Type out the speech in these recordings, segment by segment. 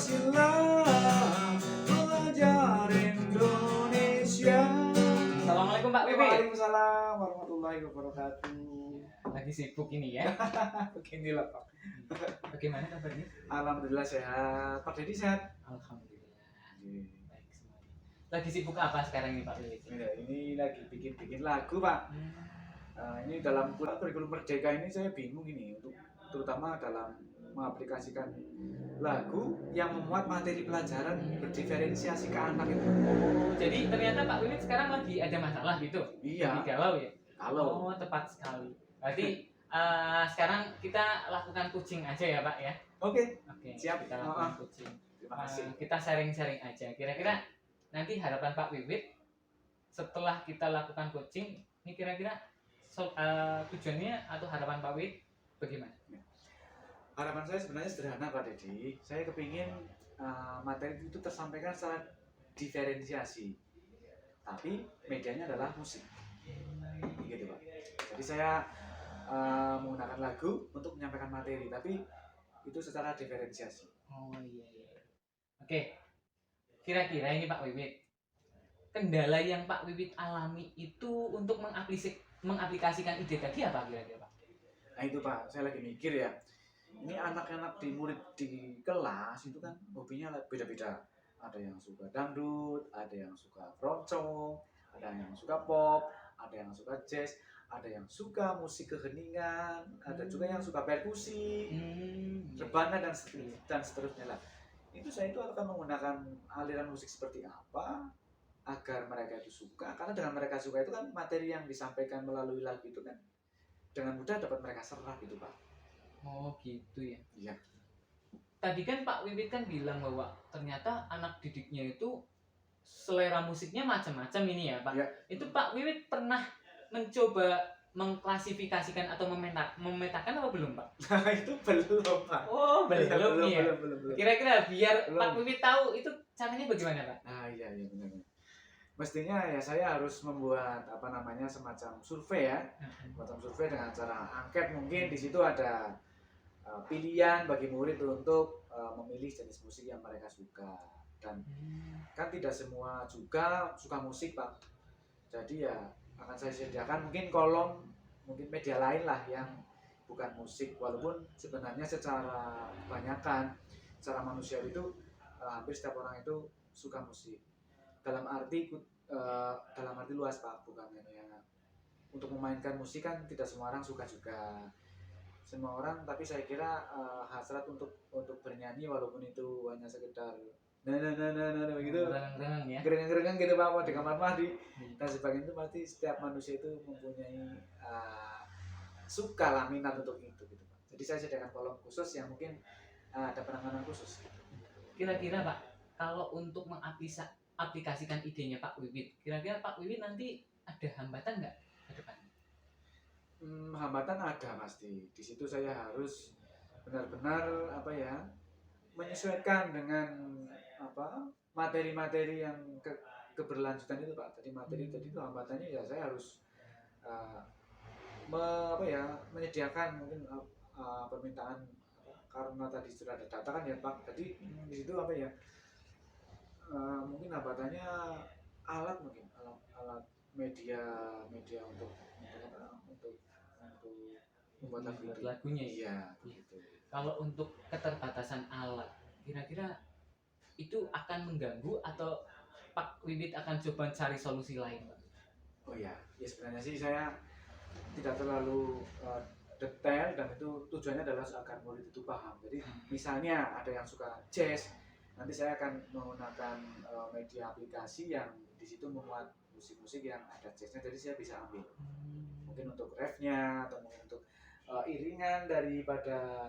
Pancasila, pelajar Indonesia. Assalamualaikum Pak Wiwi. Waalaikumsalam warahmatullahi wabarakatuh. Lagi sibuk ini ya. Beginilah Pak. Bagaimana kabarnya? Alhamdulillah sehat. Pak Dedi sehat? Alhamdulillah. Baik semuanya. Lagi sibuk apa sekarang ini Pak Wiwi? Ini lagi bikin lagu Pak. Ini dalam kurikulum Merdeka ini saya bingung ini untuk terutama dalam mengaplikasikan lagu yang memuat materi pelajaran berdiferensiasi ke anak itu. Oh, jadi ternyata Pak Wiwi sekarang lagi ada masalah gitu? Iya. Lagi galau ya? Galau. Oh, tepat sekali. Berarti sekarang kita lakukan coaching aja ya Pak ya? Oke. Oke, Siap. kita lakukan coaching. Terima kasih. Kita sharing-sharing aja. Kira-kira nanti harapan Pak Wiwi setelah kita lakukan coaching, ini kira-kira tujuannya atau harapan Pak Wiwi bagaimana? Harapan saya sebenarnya sederhana Pak Dedi. Saya kepingin materi itu tersampaikan secara diferensiasi, tapi medianya adalah musik, gitu Pak. Jadi saya menggunakan lagu untuk menyampaikan materi, tapi itu secara diferensiasi. Oh iya. Oke, kira-kira ini Pak Wiwit, kendala yang Pak Wiwit alami itu untuk mengaplikasikan ide tadi apa kira-kira Pak? Nah itu Pak, saya lagi mikir ya. Ini anak-anak di murid di kelas itu kan hobinya beda-beda. Ada yang suka dangdut, ada yang suka keroncong, ada yang suka pop, ada yang suka jazz, ada yang suka musik keheningan, ada juga yang suka perkusi, rebana dan seterusnya lah. Itu saya itu akan menggunakan aliran musik seperti apa agar mereka itu suka, karena dengan mereka suka itu kan materi yang disampaikan melalui lagu itu kan dengan mudah dapat mereka serap gitu Pak. Oh gitu ya. Iya. Tadi kan Pak Wiwit kan bilang bahwa ternyata anak didiknya itu selera musiknya macam-macam ini ya Pak. Ya. Itu Pak Wiwit pernah mencoba mengklasifikasikan atau memetakan apa belum Pak? Itu belum Pak. Oh belum ya. Belum. Kira-kira biar Belum. Pak Wiwit tahu itu caranya bagaimana Pak? Iya benar. Mestinya ya saya harus membuat semacam survei ya, semacam survei dengan cara angket, mungkin di situ ada pilihan bagi murid untuk memilih jenis musik yang mereka suka, dan kan tidak semua juga suka musik Pak. Jadi ya akan saya sediakan mungkin kolom, mungkin media lain lah yang bukan musik, walaupun sebenarnya secara kebanyakan secara manusia itu hampir setiap orang itu suka musik. Dalam arti luas Pak, bukan hanya untuk memainkan musik kan tidak semua orang suka juga. Semua orang, tapi saya kira hasrat untuk bernyanyi walaupun itu hanya sekedar begitu. Renang-renang ya. Gereng-gereng gitu Pak, di kamar mandi dan sebagainya, itu pasti setiap manusia itu mempunyai suka lah, minat untuk itu gitu Pak. Jadi saya sediakan kolom khusus yang mungkin ada penanganan khusus. Kira-kira Pak, kalau untuk mengaplikasikan idenya Pak Wiwit, kira-kira Pak Wiwit nanti ada hambatan nggak ke depan? Hambatan ada pasti. Di situ saya harus benar-benar menyesuaikan dengan materi-materi yang keberlanjutan itu Pak. Tadi materi tadi itu hambatannya ya saya harus menyediakan mungkin permintaan, karena tadi sudah ada data kan ya Pak. Jadi di situ mungkin hambatannya alat media untuk membuat lagunya ya begitu. Kalau untuk keterbatasan alat, kira-kira itu akan mengganggu atau Pak Wiwit akan coba cari solusi lain Pak? Oh ya sebenarnya sih saya tidak terlalu detail, dan itu tujuannya adalah agar murid itu paham. Jadi misalnya ada yang suka jazz, nanti saya akan menggunakan media aplikasi yang di situ memuat musik-musik yang ada jazznya, jadi saya bisa ambil mungkin untuk refnya atau mungkin untuk iringan daripada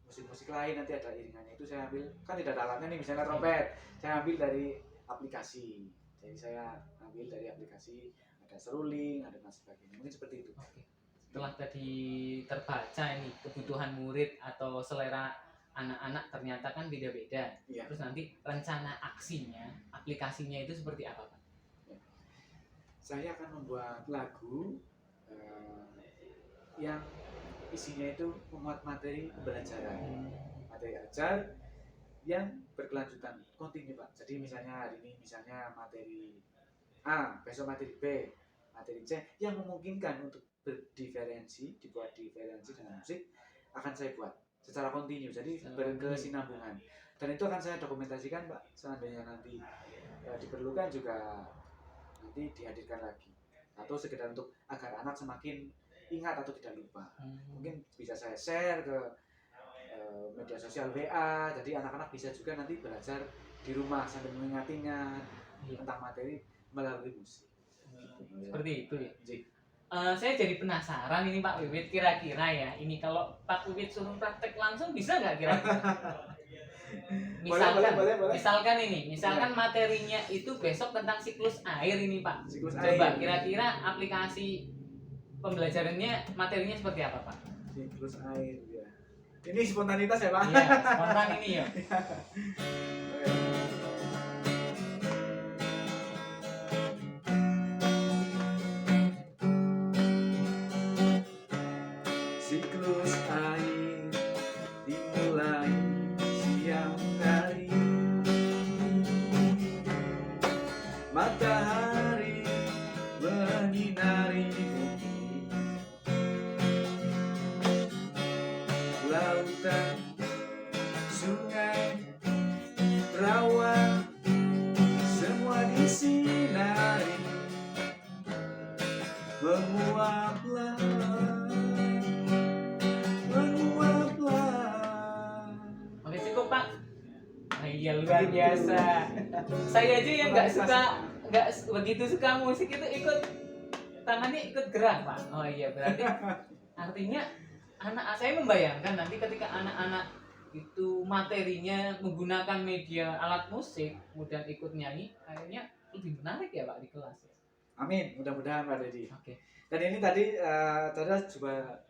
musik-musik lain, nanti ada iringannya, itu saya ambil, kan tidak ada alatnya nih, misalnya trompet, saya ambil dari aplikasi. Jadi saya ambil dari aplikasi, ada seruling, ada dan sebagainya, mungkin seperti itu. Oke. Setelah tadi terbaca ini kebutuhan murid atau selera anak-anak ternyata kan beda-beda. Ya. Terus nanti rencana aksinya, aplikasinya itu seperti apa Pak? Ya. Saya akan membuat lagu yang isinya itu memuat materi pembelajaran, materi ajar yang berkelanjutan, kontinu Pak. Jadi misalnya hari ini misalnya materi A, besok materi B, materi C yang memungkinkan untuk dibuat diferensi dengan musik akan saya buat secara kontinu, jadi berkesinambungan, dan itu akan saya dokumentasikan Pak. Seandainya nanti diperlukan juga nanti dihadirkan lagi, atau sekedar untuk agar anak semakin ingat atau tidak lupa. Mungkin bisa saya share ke media sosial WA, jadi anak-anak bisa juga nanti belajar di rumah sambil mengingatinya tentang materi melalui musik. Seperti itu ya. Jadi, Saya jadi penasaran ini Pak Wiwit, kira-kira ya ini kalau Pak Wiwit suruh praktek langsung bisa nggak kira-kira? boleh. Misalkan materinya itu besok tentang siklus air ini Pak. Siklus Coba air. kira-kira aplikasi pembelajarannya materinya seperti apa Pak? Siklus air ya. Ini spontanitas ya Pak? Iya, spontan ini ya. Siklus air dimulai siang hari, matahari menyinari bumi, lautan, sungai, rawa, semua disinari, menguaplah. Oke cukup Pak. Nah, iya luar biasa. Saya aja yang nggak begitu suka musik itu ikut tangannya ikut gerak Pak. Oh iya berarti artinya anak saya membayangkan nanti ketika anak-anak itu materinya menggunakan media alat musik kemudian ikut nyanyi kayaknya lebih menarik ya Pak di kelas. Amin, mudah-mudahan Pak Dedi. Oke. Dan ini tadi coba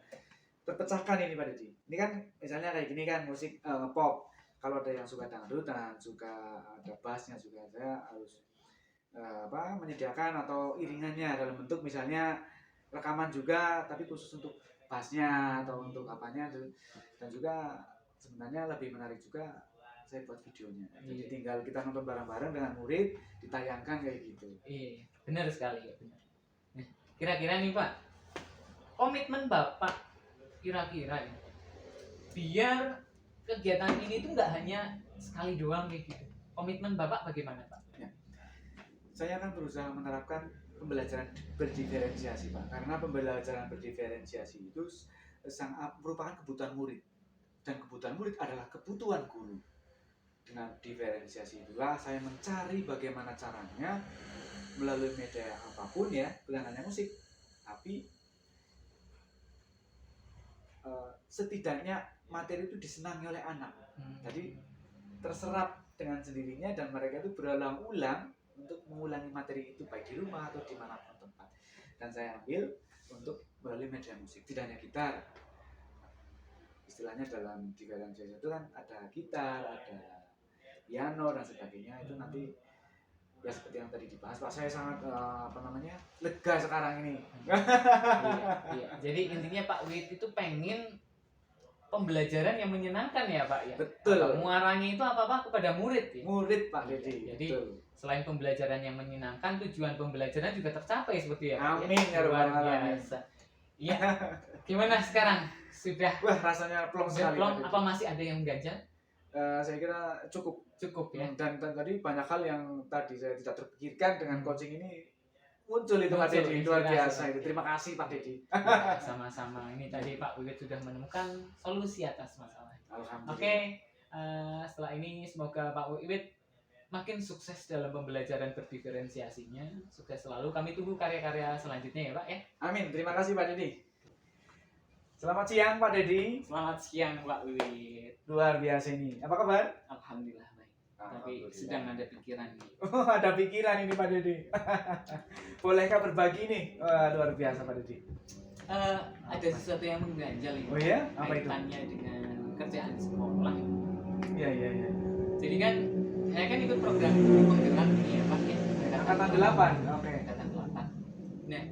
terpecahkan ini Pak Dedi. Ini kan misalnya kayak gini kan musik pop. Kalau ada yang suka dangdut dan suka ada bassnya juga, saya harus menyediakan atau iringannya dalam bentuk misalnya rekaman juga, tapi khusus untuk bassnya atau untuk apanya, dan juga sebenarnya lebih menarik juga saya buat videonya. Jadi tinggal kita nonton bareng-bareng dengan murid, ditayangkan kayak gitu. Iya, benar sekali ya benar. Nah, kira-kira nih Pak, komitmen Bapak kira-kira ya, biar kegiatan ini tuh nggak hanya sekali doang kayak gitu. Komitmen Bapak bagaimana Pak? Ya. Saya akan berusaha menerapkan pembelajaran berdiferensiasi Pak, karena pembelajaran berdiferensiasi itu merupakan kebutuhan murid, dan kebutuhan murid adalah kebutuhan guru. Dengan diferensiasi itulah saya mencari bagaimana caranya melalui media apapun ya, bukan hanya musik, tapi setidaknya materi itu disenangi oleh anak. Jadi terserap dengan sendirinya dan mereka itu berulang-ulang untuk mengulangi materi itu baik di rumah atau dimanapun tempat. Dan saya ambil untuk melalui media musik, tidak hanya gitar. Istilahnya dalam diferensiasi itu kan ada gitar, ada piano dan sebagainya. Itu nanti ya seperti yang tadi dibahas Pak, saya sangat lega sekarang ini. Iya. Jadi intinya Pak Wit itu pengen pembelajaran yang menyenangkan ya Pak ya. Betul. Muaranya itu apa kepada murid ya. Murid Pak Dedi. Jadi betul. Selain pembelajaran yang menyenangkan, tujuan pembelajaran juga tercapai seperti ya Pak. Amin ya luar rabbal alamin. biasa. Iya. Gimana sekarang? Sudah Wah, rasanya plong sekali. plong apa masih ada yang ganjal? Saya kira cukup Ya. Dan tadi banyak hal yang tadi saya tidak terpikirkan dengan coaching ini muncul itu Pak Dedi, luar biasa itu. Terima kasih Pak Dedi. Ya, sama-sama. Ini tadi Pak Wiwit sudah menemukan solusi atas masalah. Alhamdulillah. Oke, setelah ini semoga Pak Wiwit makin sukses dalam pembelajaran berdiferensiasinya. Sukses selalu. Kami tunggu karya-karya selanjutnya ya Pak ya. Amin. Terima kasih Pak Dedi. Selamat siang Pak Dedi. Selamat siang Pak Wiwit. Luar biasa ini. Apa kabar? Alhamdulillah baik. Tapi sedang ada pikiran nih. Oh, ada pikiran ini Pak Dedi. Bolehkah berbagi nih? Wah, luar biasa Pak Dedi. Ada sesuatu yang mengganjal ini. Oh iya? Apa itu? Kaitannya dengan kerjaan sekolah. Iya. Jadi kan saya kan ikut program guru penggerak nih ya Pak ya. Angkatan 8. Oke. Angkatan 8. Nah,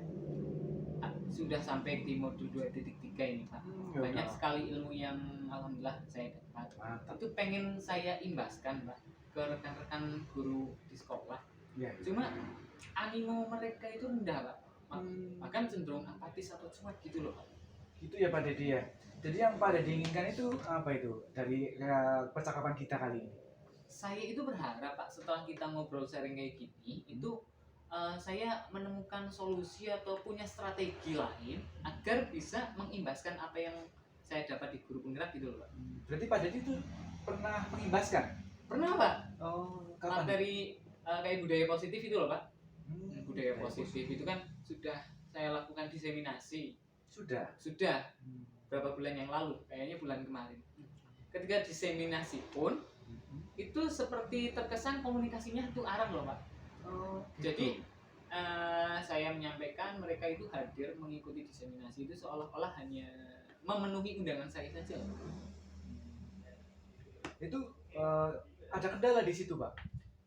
sudah sampai di modul 2.3 ini Pak. Banyak sekali ilmu yang alhamdulillah saya dapat. Mantap. Itu pengen saya imbaskan Pak ke rekan-rekan guru di sekolah. Ya. Cuma animo mereka itu rendah Pak. Bahkan cenderung apatis atau cuek gitu loh Pak. Gitu ya Pak Dedi ya. Jadi yang Pak Dedi inginkan itu apa itu dari percakapan kita kali ini? Saya itu berharap Pak setelah kita ngobrol sharing kayak gini itu saya menemukan solusi atau punya strategi lain agar bisa mengimbaskan apa yang saya dapat di guru penggerak gitu loh Pak. Berarti Pak Dedi itu pernah mengimbaskan? Pernah Pak. Oh, Materi kayak budaya positif itu loh Pak. Budaya Baik. positif itu kan sudah saya lakukan diseminasi. Sudah. Berapa bulan yang lalu, kayaknya bulan kemarin. Ketika diseminasi pun itu seperti terkesan komunikasinya itu arah loh Pak. Oh, Jadi saya menyampaikan mereka itu hadir mengikuti diseminasi itu seolah-olah hanya memenuhi undangan saya saja. itu ada kendala di situ Pak.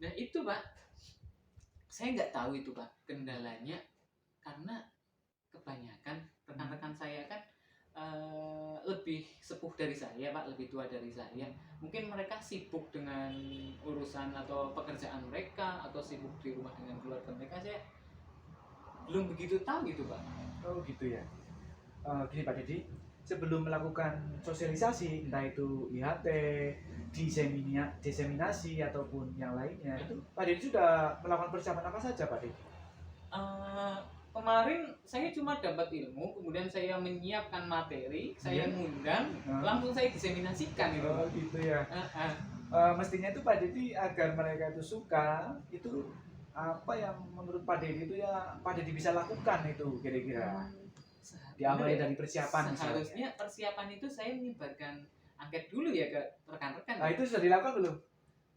Nah itu Pak, saya nggak tahu itu Pak kendalanya karena kebanyakan rekan-rekan saya kan lebih sepuh dari saya Pak, lebih tua dari saya. Mungkin mereka sibuk dengan urusan atau pekerjaan mereka atau sibuk di rumah dengan keluarga mereka. Saya belum begitu tahu gitu Pak. Oh gitu ya. Gini Pak Dedi, sebelum melakukan sosialisasi entah itu IHT, diseminasi ataupun yang lainnya, itu Pak Dedi sudah melakukan persiapan apa saja Pak Dedi? Kemarin saya cuma dapat ilmu, kemudian saya menyiapkan materi, saya ngundang, langsung saya diseminasikan gitu. Oh gitu ya. Mestinya itu Pak Dedi agar mereka itu suka, itu apa yang menurut Pak Dedi itu ya Pak Dedi bisa lakukan itu kira-kira? Diawali dari persiapan Seharusnya persiapan itu saya menyebarkan angket dulu ya ke rekan-rekan. Nah itu sudah dilakukan belum?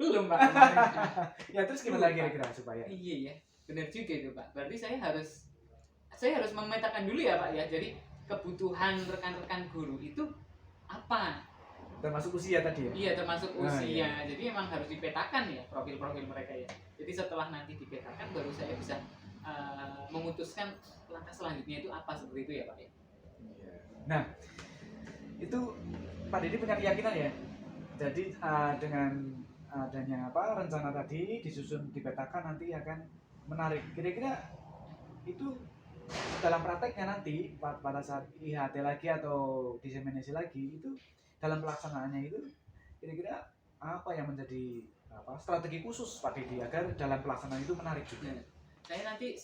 Belum Pak. Ya terus gimana kira-kira supaya? Iya ya, benar juga itu Pak. Berarti saya harus memetakan dulu ya Pak ya. Jadi kebutuhan rekan-rekan guru itu apa? Termasuk usia tadi ya? Iya termasuk usia. Iya. Jadi emang harus dipetakan ya profil-profil mereka ya. Jadi setelah nanti dipetakan baru saya bisa memutuskan langkah selanjutnya itu apa, seperti itu ya Pak ya. Nah itu Pak Dedi punya keyakinan ya. Jadi dengan adanya rencana tadi disusun dipetakan nanti akan menarik. Kira-kira itu dalam prakteknya nanti pada saat IHT lagi atau diseminasi lagi itu dalam pelaksanaannya itu kira-kira apa yang menjadi strategi khusus Pak Dedi agar dalam pelaksanaan itu menarik juga? Saya nanti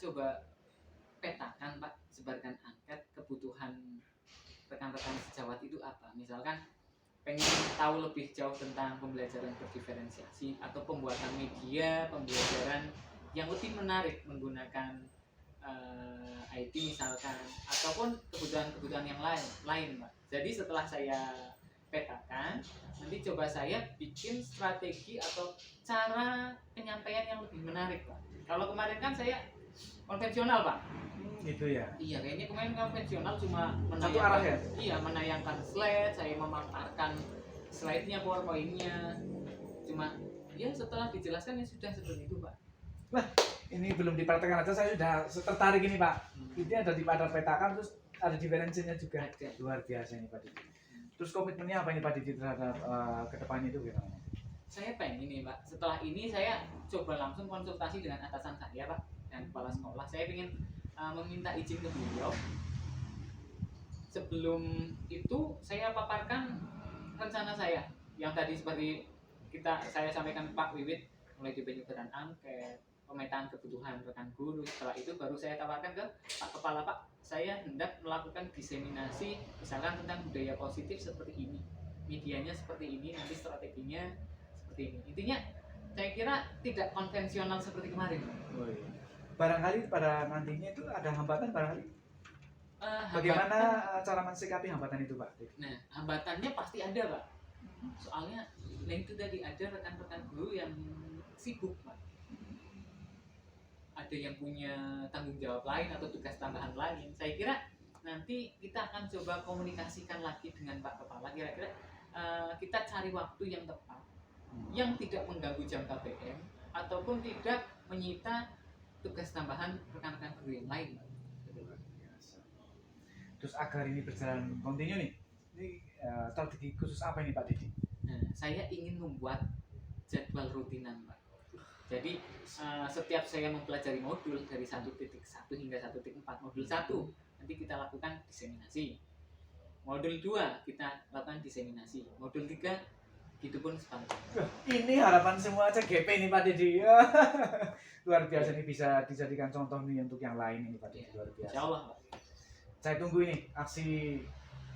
coba petakan Pak, sebarkan angket kebutuhan rekan-rekan sejawat itu apa. Misalkan pengen tahu lebih jauh tentang pembelajaran berdiferensiasi atau pembuatan media pembelajaran yang lebih menarik menggunakan IT misalkan, ataupun kebutuhan-kebutuhan yang lain Pak. Jadi setelah saya petakan, nanti coba saya bikin strategi atau cara penyampaian yang lebih menarik Pak. Kalau kemarin kan saya konvensional Pak. Gitu ya. Iya, kayaknya kemarin konvensional cuma Satu arah ya? Iya, menayangkan slide, saya memaparkan slide-nya, PowerPoint-nya. Cuma ya setelah dijelaskan ya sudah seperti itu Pak. Wah, ini belum dipraktekkan aja saya sudah tertarik ini Pak. Ini ada petakan terus ada diferensinya juga. Luar biasa ini Pak Didi. Terus komitmennya apa ini Pak Didi terhadap kedepannya itu gimana? Saya pengen nih Pak, setelah ini saya coba langsung konsultasi dengan atasan saya Pak dan kepala sekolah. Saya ingin meminta izin ke beliau. Sebelum itu saya paparkan rencana saya yang tadi seperti saya sampaikan Pak Wiwit, mulai dari penyebaran angket, pemetaan kebutuhan rekan guru. Setelah itu baru saya tawarkan ke Pak Kepala, Pak, saya hendak melakukan diseminasi misalkan tentang budaya positif seperti ini, medianya seperti ini, nanti strateginya seperti ini. Intinya saya kira tidak konvensional seperti kemarin. Oh, iya. Barangkali pada nantinya itu ada hambatan barangkali. Bagaimana cara mensikapi hambatan itu Pak? Nah, hambatannya pasti ada Pak. Soalnya itu tadi ada rekan-rekan guru yang sibuk Pak. Ada yang punya tanggung jawab lain atau tugas tambahan lain. Saya kira nanti kita akan coba komunikasikan lagi dengan Pak Kepala. Kira-kira kita cari waktu yang tepat, yang tidak mengganggu jam KBM ataupun tidak menyita tugas tambahan rekan-rekan guru yang lain. Terus agar ini berjalan kontinu nih, Ini strategi khusus apa ini Pak Didi? Nah, saya ingin membuat jadwal rutinan, Pak. Jadi setiap saya mempelajari modul dari 1.1 hingga 1.4, modul 1 nanti kita lakukan diseminasi. Modul 2 kita lakukan diseminasi. Modul 3 gitu pun sepanjang. Ini harapan semua CGP ini Pak Didi. Luar biasa, ini bisa dijadikan contoh nih untuk yang lain ini Pak Didi, luar biasa. Insya Allah, Pak. Saya tunggu ini aksi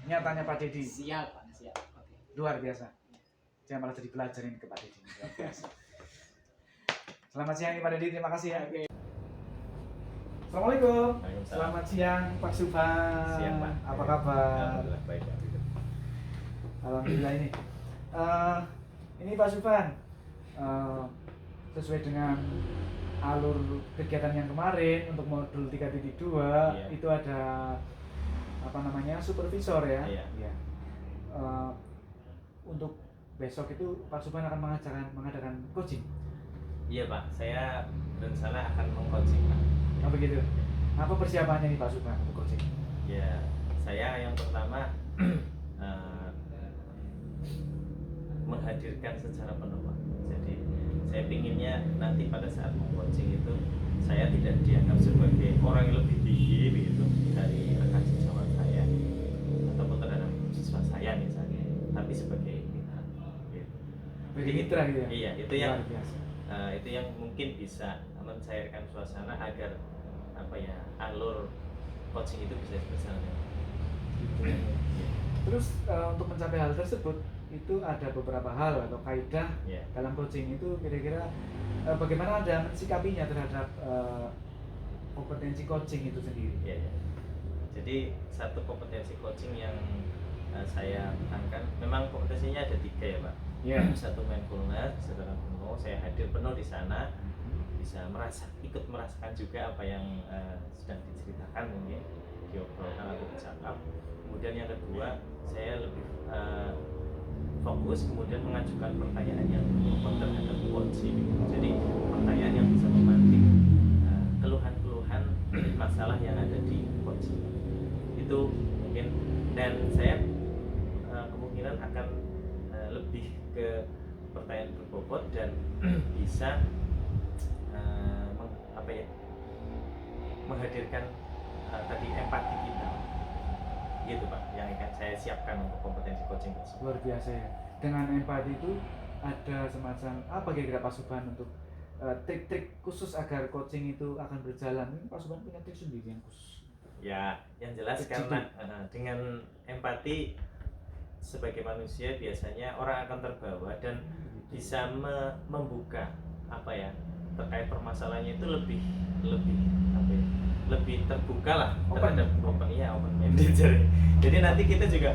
nyatanya Pak Didi. Siap, Pak. Siap. Oke. Luar biasa. Saya malah jadi pelajarin ke Pak Didi. Luar biasa. Selamat siang Pak Didi, terima kasih ya. Oke. Assalamualaikum. Waalaikumsalam. Selamat siang Pak Subhan. Siang, Pak. Apa kabar? Alhamdulillah baik, Pak. Alhamdulillah ini. Ini Pak Subhan. Sesuai dengan alur kegiatan yang kemarin untuk modul 3.2 Iya. itu ada apa namanya supervisor ya. Iya. Iya. Untuk besok itu Pak Subhan akan mengadakan coaching. Iya Pak, saya berencana akan meng-coaching Pak. Oh begitu. Apa persiapannya nih Pak Subhan untuk coaching? Ya, saya yang pertama menghadirkan secara penuh Pak. Jadi saya pinginnya nanti pada saat meng-coaching itu saya tidak dianggap sebagai orang yang lebih tinggi begitu dari rekan sejawat saya ataupun terhadap siswa saya misalnya, tapi sebagai mitra. Gitu. Bagi mitra gitu ya? Iya, itu yang Luar biasa. itu yang mungkin bisa mencairkan suasana agar apa ya alur coaching itu bisa berjalan. Gitu. Terus untuk mencapai hal tersebut itu ada beberapa hal atau kaidah Ya. dalam coaching itu kira-kira bagaimana Anda mensikapinya terhadap kompetensi coaching itu sendiri? Ya, ya. Jadi satu kompetensi coaching yang saya tekankan memang kompetensinya ada 3 ya Pak. Ya. Satu mindfulness secara penuh, saya hadir penuh di sana, bisa ikut merasakan juga apa yang sedang diceritakan mungkin diobrolkan atau dicakap. Kemudian yang kedua, saya lebih fokus kemudian mengajukan pertanyaan yang terhadap coaching. Jadi pertanyaan yang bisa memantik keluhan-keluhan masalah yang ada di coaching. Itu mungkin, dan saya kemungkinan akan lebih ke pertanyaan berbobot dan bisa menghadirkan tadi empati kita, gitu Pak, yang akan saya siapkan untuk kompetensi coaching tersebut. Luar biasa ya. Dengan empati itu ada semacam apa kira-kira Pak Subhan untuk trik-trik khusus agar coaching itu akan berjalan? Ini Pak Subhan punya trik sendiri yang khusus. Ya, yang jelas karena dengan empati sebagai manusia biasanya orang akan terbawa dan bisa membuka apa ya terkait permasalahannya itu lebih apa ya, lebih terbuka lah terhadap open minded. Jadi nanti kita juga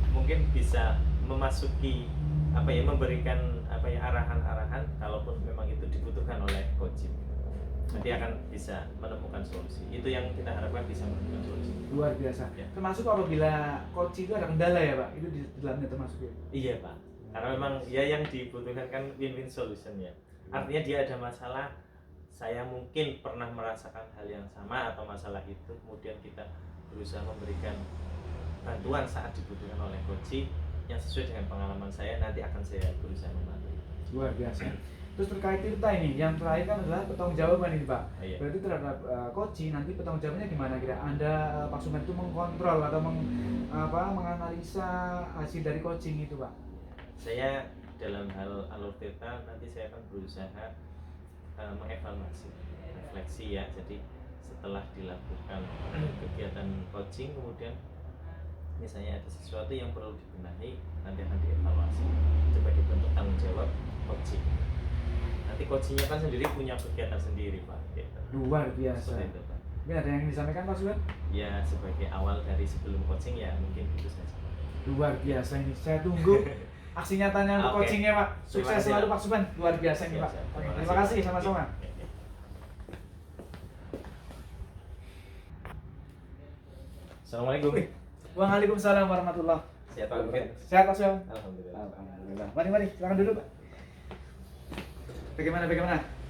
mungkin bisa memasuki apa ya, memberikan apa ya arahan-arahan kalaupun memang itu dibutuhkan oleh coaching. Nanti akan bisa menemukan solusi. Itu yang kita harapkan, bisa menemukan solusi. Luar biasa. Ya. Termasuk apabila coaching itu ada kendala ya Pak, itu di dalamnya termasuk ya? Iya Pak, karena memang ya yang dibutuhkan kan win-win solution ya. Artinya dia ada masalah, saya mungkin pernah merasakan hal yang sama atau masalah itu, kemudian kita berusaha memberikan bantuan saat dibutuhkan oleh coaching yang sesuai dengan pengalaman saya, nanti akan saya berusaha membantu. Luar biasa. Terus terkait Tirta ini, yang terakhir kan adalah pertanggungjawaban ini Pak. Iya. Berarti terhadap coaching nanti pertanggungjawabannya gimana kira? Anda Pak Subhan itu mengkontrol atau menganalisa hasil dari coaching itu Pak? Saya dalam hal alur Tirta nanti saya akan berusaha mengevaluasi, refleksi ya. Jadi setelah dilakukan kegiatan coaching, kemudian misalnya ada sesuatu yang perlu dibenahi, nanti akan dievaluasi sebagai bentuk tanggung jawab coaching. Nanti coachingnya kan sendiri punya kegiatan sendiri Pak. Gitu. Luar biasa. Seperti itu Pak. Ini ada yang disampaikan Pak Subhan? Ya sebagai awal dari sebelum coaching ya mungkin itu saja. Luar biasa ini. Saya tunggu aksi nyatanya untuk Oke. coachingnya Pak. Terima Sukses kasih, selalu ya. Pak Subhan. Luar biasa ini Siap, Pak. siap. Oke, terima kasih sama-sama. Assalamualaikum. Waalaikumsalam warahmatullahi Sehat Pak Mungkin? Sehat Pak Subhan? Alhamdulillah. Alhamdulillah. Mari, silakan duduk Pak. Bagaimana?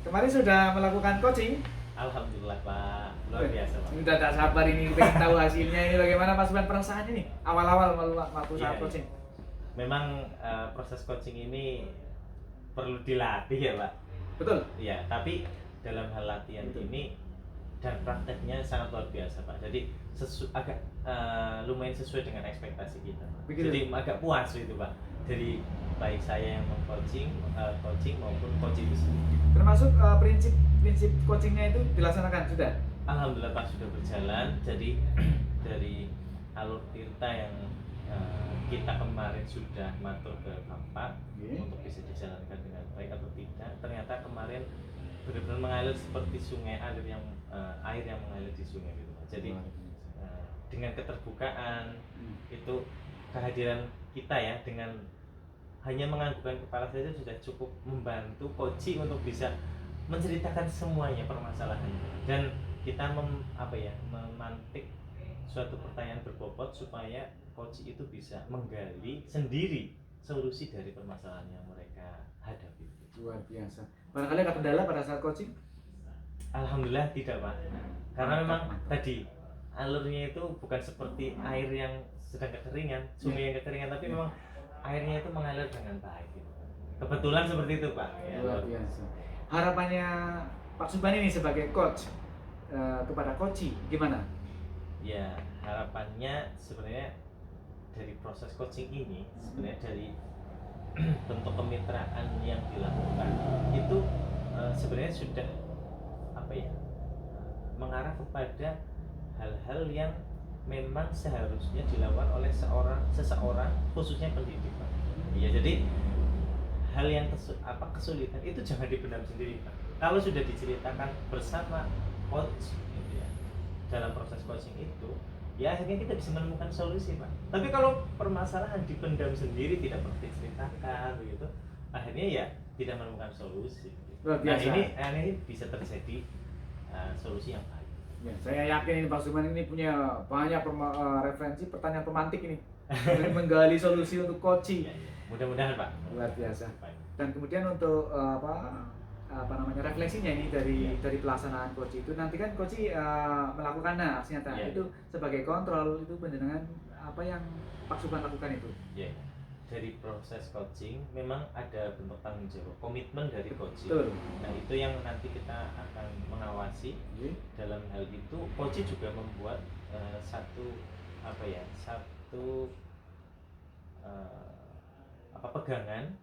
Kemarin sudah melakukan coaching? Alhamdulillah Pak, luar biasa Pak. Ini udah tak sabar ini pengen tahu hasilnya ini bagaimana Pak Subhan perasaannya nih awal-awal waktu Iya, saat iya. coaching. Memang proses coaching ini perlu dilatih ya Pak. Betul. Iya, tapi dalam hal latihan Betul. ini dan prakteknya sangat luar biasa Pak. Jadi agak lumayan sesuai dengan ekspektasi kita Pak. Begitu. Jadi agak puas itu Pak. Dari baik saya yang coaching maupun coach itu sendiri. Termasuk prinsip coachingnya itu dilaksanakan sudah. Alhamdulillah Pak sudah berjalan. Jadi dari alur tirta yang kita kemarin sudah matur ke Bapak untuk bisa dijalankan dengan baik atau tidak, ternyata kemarin benar-benar mengalir seperti sungai, air yang mengalir di sungai gitu Pak. Jadi dengan keterbukaan itu kehadiran kita ya, dengan hanya menganggukkan kepala saja sudah cukup membantu coaching untuk bisa menceritakan semuanya permasalahan, dan kita memantik suatu pertanyaan berbobot supaya coach itu bisa menggali sendiri solusi dari permasalahan yang mereka hadapi. Luar biasa. Barangkali ada kendala pada saat coaching? Alhamdulillah tidak Pak, karena memang tadi alurnya itu bukan seperti air yang sedang kekeringan, sungai yang kekeringan, tapi memang airnya itu mengalir dengan baik gitu. Kebetulan seperti itu Pak ya. Luar biasa. Harapannya Pak Subhan ini sebagai coach kepada coaching gimana? Ya, harapannya sebenarnya dari proses coaching ini, sebenarnya dari bentuk kemitraan yang dilakukan itu sebenarnya sudah mengarah kepada hal-hal yang memang seharusnya dilakukan oleh seseorang khususnya pendidik Pak. Iya, jadi hal yang kesulitan itu jangan dipendam sendiri Pak. Kalau sudah diceritakan bersama coach gitu ya, dalam proses coaching itu ya akhirnya kita bisa menemukan solusi Pak. Tapi kalau permasalahan dipendam sendiri, tidak pernah diceritakan begitu, akhirnya ya tidak menemukan solusi. Nah ini bisa terjadi solusi yang baik. Ya, saya yakin ini Pak Subhan ini punya banyak referensi pertanyaan pemantik ini menggali solusi untuk coaching. Ya, ya. Mudah-mudahan Pak. Luar biasa. Baik. Dan kemudian untuk refleksinya ini dari pelaksanaan coaching itu nanti kan coaching melakukannya aksi nyata itu sebagai kontrol itu penjenengan apa yang Pak Subhan lakukan itu. Ya. Dari proses coaching memang ada bentuk tanggung jawab, komitmen dari coaching. Betul. Nah itu yang nanti kita akan mengawasi. Dalam hal itu coaching juga membuat satu pegangan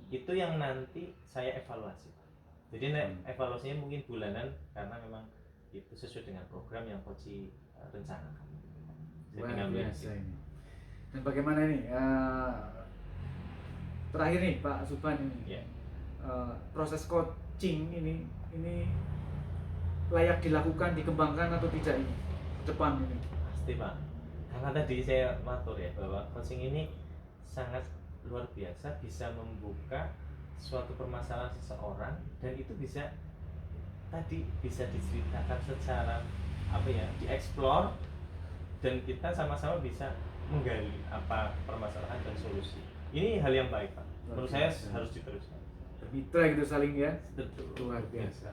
itu yang nanti saya evaluasi. Jadi evaluasinya mungkin bulanan karena memang itu sesuai dengan program yang coaching rencanakan. Luar biasa ini. Dan bagaimana ini terakhir nih Pak Subhan ini proses coaching ini layak dilakukan, dikembangkan atau tidak ini depan ini? Pasti Pak, karena tadi saya matur ya bahwa coaching ini sangat luar biasa, bisa membuka suatu permasalahan seseorang dan itu bisa diceritakan secara dieksplor, dan kita sama-sama bisa menggali apa permasalahan dan solusi. Ini hal yang baik Pak. Menurut saya harus diteruskan. Bermitra gitu saling ya. Betul. Luar biasa.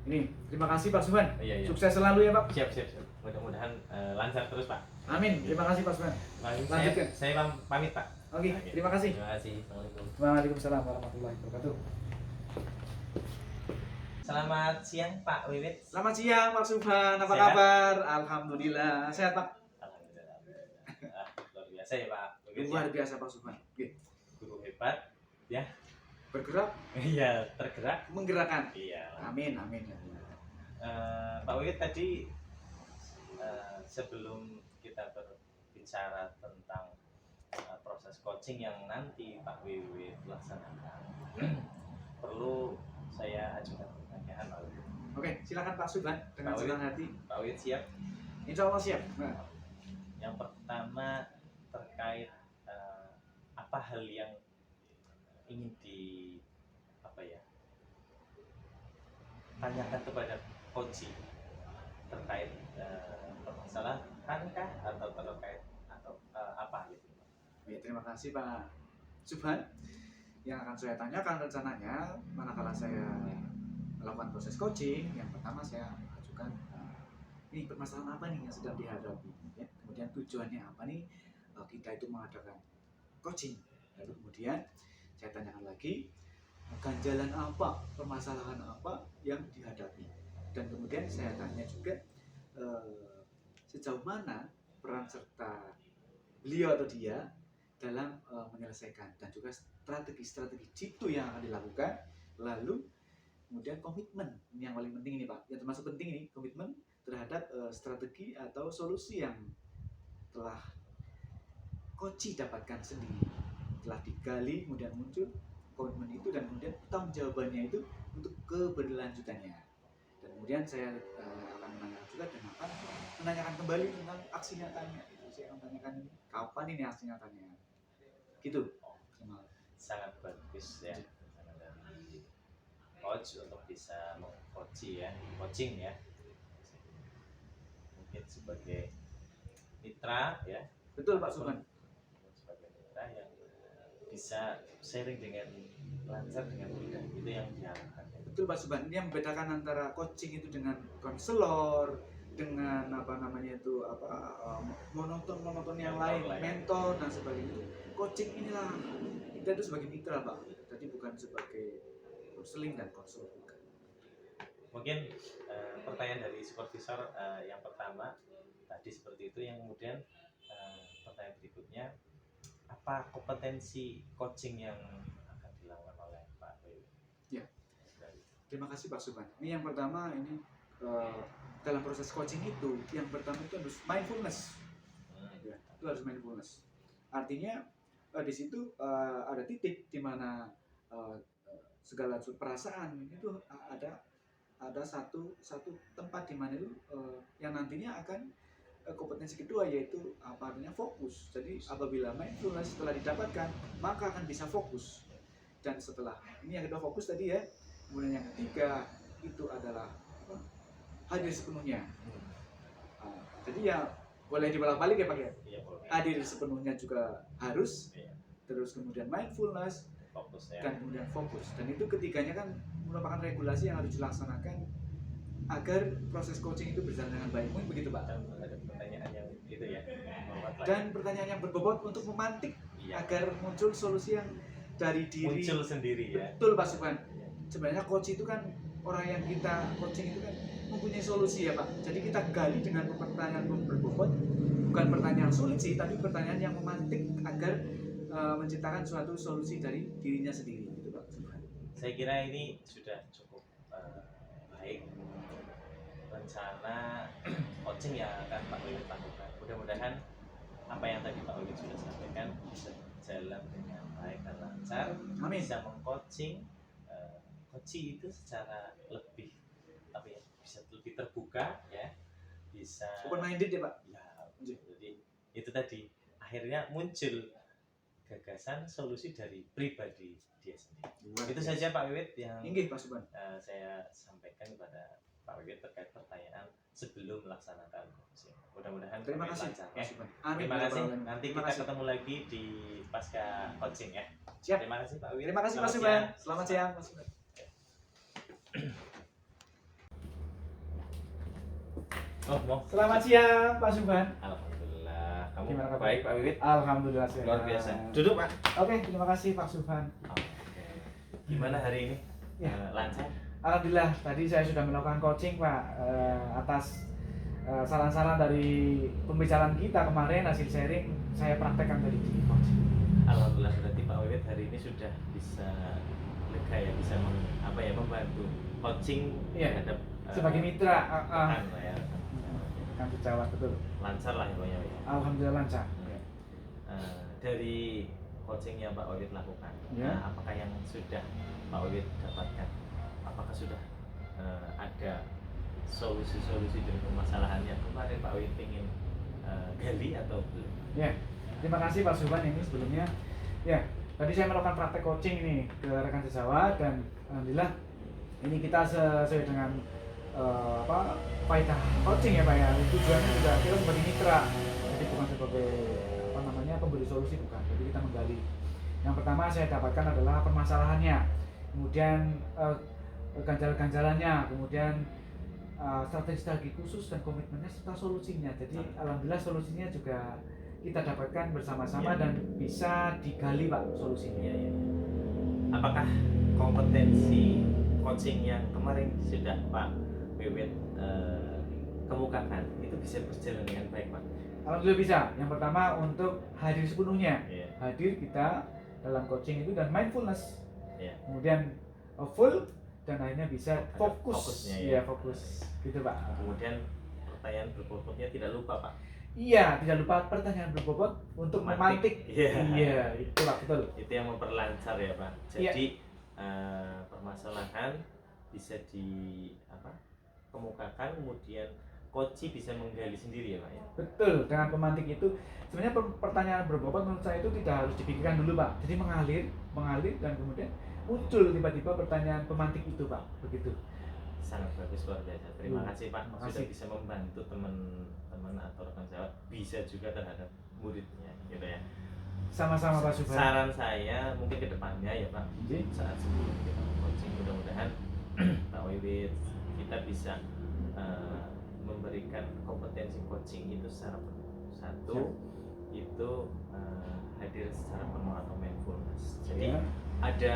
Ini terima kasih Pak Subhan. Iya. Sukses selalu ya Pak. Siap. Mudah-mudahan lancar terus Pak. Amin. Terima kasih Pak Subhan. Lanjutkan. Saya pamit Pak. Oke. Terima kasih. Terima kasih. Assalamualaikum. Waalaikumsalam warahmatullahi wabarakatuh. Selamat siang Pak Wiwit. Selamat siang Pak Subhan. Apa Sehat? kabar? Alhamdulillah. Sehat Pak. Alhamdulillah. Luar biasa ya Pak. Luar biasa Pak Subhan. Guru hebat ya. Bergerak, Iya, tergerak, menggerakkan. iya. Amin. Pak Wiwit tadi sebelum kita berbicara tentang proses coaching yang nanti Pak Wiwit laksanakan, perlu saya ajukan pertanyaan Pak Wiwit. Oke, silakan Pak Subhan dengan Pak Wiwit. senang hati. Pak Wiwit siap? Insya Allah siap. Nah, Yang pertama terkait apa hal yang ingin tanyakan kepada coaching terkait permasalahankah atau terkait apa gitu. Oke, terima kasih Pak Subhan. Yang akan saya tanyakan rencananya manakala saya melakukan proses coaching, yang pertama saya ajukan ini permasalahan apa nih yang sedang dihadapi, ya. Kemudian tujuannya apa nih kita itu mengadakan coaching. Lalu kemudian saya tanyakan lagi ganjalan apa, permasalahan apa yang dihadapi, dan kemudian saya tanya juga sejauh mana peran serta beliau atau dia dalam menyelesaikan, dan juga strategi-strategi jitu yang akan dilakukan. Lalu kemudian komitmen, ini yang paling penting ini Pak, yang termasuk penting ini komitmen terhadap strategi atau solusi yang telah coach dapatkan sendiri, telah digali kemudian muncul komitmen itu, dan kemudian tanggung jawabannya itu untuk keberlanjutannya. Dan kemudian saya akan menanyakan juga menanyakan kembali tentang aksi nyatanya. Itu saya akan menanyakan kapan ini aksi nyatanya. Gitu. Sangat bagus ya dari coach untuk bisa coaching ya. Mungkin sebagai mitra ya. Betul Pak Subhan. Sebagai mitra yang bisa sharing dengan lancar, dengan mudah, itu yang diharapkan. Betul Pak Subhan. Ini yang membedakan antara coaching itu dengan konselor, dengan monoton yang lain, mentor dan sebagainya. Coaching inilah kita itu sebagai mitra Pak, jadi bukan sebagai konseling dan konselor. Mungkin pertanyaan dari supervisor yang pertama tadi seperti itu, yang kemudian pertanyaan berikutnya, apa kompetensi coaching yang akan dilakukan oleh Pak Wiwit? Ya, terima kasih Pak Subhan. Ini yang pertama, ini dalam proses coaching itu, yang pertama itu harus mindfulness. Ya, itu harus mindfulness. Artinya di situ ada titik di mana segala perasaan itu ada satu tempat di mana itu yang nantinya akan kompetensi kedua, yaitu apa artinya fokus. Jadi apabila mindfulness setelah didapatkan, maka akan bisa fokus. Dan setelah ini yang kedua fokus tadi ya, kemudian yang ketiga itu adalah hadir sepenuhnya. Jadi ya boleh dibolak-balik ya Pak ya. Iya, boleh. Hadir sepenuhnya juga harus. Iya. Terus kemudian mindfulness Fokusnya. dan kemudian fokus. Dan itu ketiganya kan merupakan regulasi yang harus dilaksanakan agar proses coaching itu berjalan dengan baik. Mungkin begitu Pak. Dan ada pertanyaan yang itu ya. Dan pertanyaan yang berbobot untuk memantik agar muncul solusi yang dari diri. Muncul sendiri ya. Betul Pak Subhan. Sebenarnya coach itu kan orang yang kita coaching itu kan mempunyai solusi ya Pak. Jadi kita gali dengan pertanyaan berbobot, bukan pertanyaan sulit sih, tapi pertanyaan yang memantik agar menciptakan suatu solusi dari dirinya sendiri, gitu Pak Subhan. Saya kira ini sudah cukup baik rencana coaching yang akan Pak Wiwit lakukan. Mudah-mudahan apa yang tadi Pak Wiwit sudah sampaikan bisa berjalan dengan baik dan lancar. Amin. Bisa mengcoaching coaching itu secara lebih bisa lebih terbuka ya, bisa Open minded ya Pak. Ya, jadi itu tadi akhirnya muncul gagasan solusi dari pribadi dia sendiri. Itu saja Pak Wiwit yang Pak Subhan. Saya sampaikan kepada Pak Wiwit terkait pertanyaan sebelum melaksanakan coaching. Mudah-mudahan Terima kasih lancar, Pak ya. Subhan. Terima kasih. Nanti Terima kita kasih. ketemu lagi di pasca coaching ya. Siap. Terima kasih Pak Wiwit. Terima kasih Pak Selamat Subhan. siang. Selamat siang Pak Subhan. Oh, mau. Selamat siang Pak Subhan. Alhamdulillah. Kamu Gimana kabar? baik Pak Wiwit? Alhamdulillah sehat. Luar biasa. Duduk Pak. Oke, terima kasih Pak Subhan. Gimana hari ini? Ya. Lancar? Alhamdulillah, tadi saya sudah melakukan coaching Pak atas saran-saran dari pembicaraan kita kemarin, hasil sharing saya praktekkan tadi di coaching. Alhamdulillah, berarti Pak Wiwit hari ini sudah bisa lega ya, bisa membantu coaching terhadap sebagai mitra rekan lah ya. kan sejawat, betul. Lancar lah ya Pak Wiwit. Alhamdulillah lancar. Dari coaching yang Pak Wiwit lakukan, Ya. apakah yang sudah Pak Wiwit dapatkan? Apakah sudah ada solusi-solusi dari permasalahan yang kemarin Pak Wiwit ingin gali atau belum? Ya, terima kasih Pak Subhan ini sebelumnya. Ya, tadi saya melakukan praktek coaching ini ke rekan sejawat, dan alhamdulillah ini kita sesuai dengan faedah coaching ya Pak ya. Tujuannya juga kita sebagai mitra, jadi bukan sebagai pemberi solusi, bukan. Jadi kita menggali. Yang pertama saya dapatkan adalah permasalahannya, kemudian ganjalan-ganjalannya, kemudian strategi-strategi khusus dan komitmennya serta solusinya. Jadi alhamdulillah solusinya juga kita dapatkan bersama-sama dan bisa digali Pak solusinya. Iya, iya. Apakah kompetensi coaching yang kemarin sudah Pak Wiwit kemukakan itu bisa berjalan dengan baik Pak? Alhamdulillah bisa. Yang pertama untuk hadir sepenuhnya, Iya. hadir kita dalam coaching itu dan mindfulness. Iya. Kemudian full dan akhirnya bisa Ada fokus. fokusnya, ya. Iya, fokus. Gitu Pak. Kemudian pertanyaan berbobotnya tidak lupa Pak. Iya, tidak lupa pertanyaan berbobot untuk memantik. Iya. Iya, itu Pak, betul. Itu yang memperlancar ya Pak. Iya. Jadi permasalahan bisa kemukakan, kemudian coach bisa menggali sendiri ya Pak ya. Betul, dengan pemantik itu sebenarnya pertanyaan berbobot menurut saya itu tidak harus dipikirkan dulu Pak. Jadi mengalir dan kemudian muncul tiba-tiba pertanyaan pemantik itu Pak, begitu. Sangat bagus, luar biasa. Terima kasih Pak Terima sudah kasih. bisa membantu teman-teman atau rekan sejawat, bisa juga terhadap muridnya gitu ya. Sama-sama Pak Subhan. Saran saya mungkin ke depannya ya Pak, Iya. saat sebelum kita coaching mudah-mudahan Pak Wiwit kita bisa memberikan kompetensi coaching itu secara penuh. Satu itu hadir secara penuh atau mindfulness. Jadi Iya. ada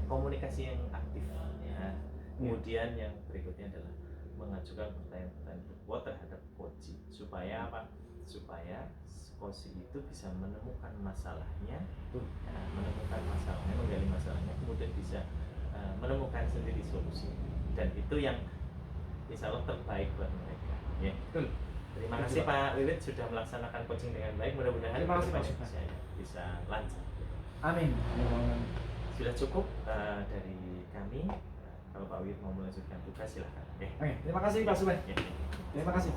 komunikasi yang aktif ya. Kemudian yang berikutnya adalah mengajukan pertanyaan-pertanyaan berbobot terhadap coaching supaya apa? Supaya coaching itu bisa menemukan masalahnya, ya, menggali masalahnya, kemudian bisa menemukan sendiri solusi. Dan itu yang insya Allah terbaik buat mereka. Ya. Betul. Terima kasih Pak Wiwit sudah melaksanakan coaching dengan baik. Mudah-mudahan Terima kasih, Pak. bisa lancar. Amin. Sudah cukup dari kami. Kalau Pak Wiwit mau melanjutkan tugas silahkan. Oke, terima kasih Pak Subhan. Ya. Terima kasih.